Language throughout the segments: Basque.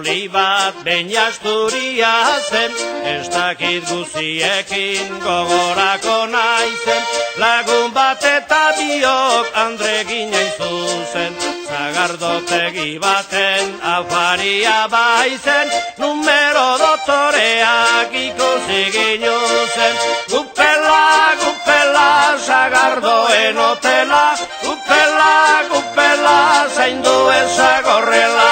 Herri bat behin Asturia zen, ez dakit guziekin gogorako naizen, lagun bat eta biok Andrekin hain zuzen, sagardotegi baten afaria baizen, numero doktoreak ikusi ginuzen, gupela, gupela, sagardoen hotela, gupela, gupela, zaindu ezagorrela.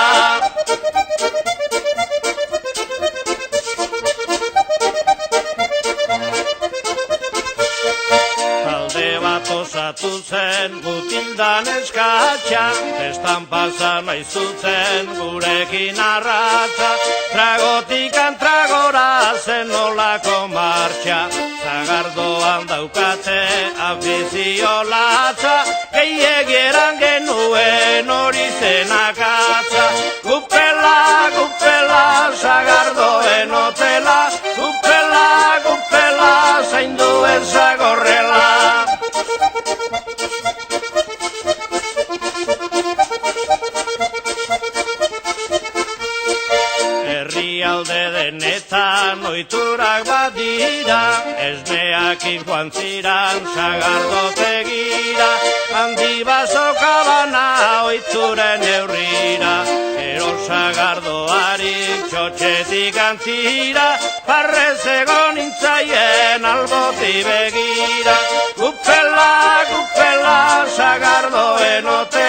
Talde bat osatu zen Mutildan eskatxa, festan pasa nahi zutzen gurekin arratza, tragotikan tragora zen olako martxa, zagardoan daukate afizio latza, gehiagieran genuen hori zen akatza, gupela, gupela, zagardoen hotela, gupela, gupela, zaindu ezagorrela. Herrialde denetan oiturak badira, esneakin joan ziran sagardotegira, handi bazokabana oituren eurrira, ero sagardoarik txotxetik antzira, parrez egon intzaien alboti begira, gupela, gupela, sagardoen hotel.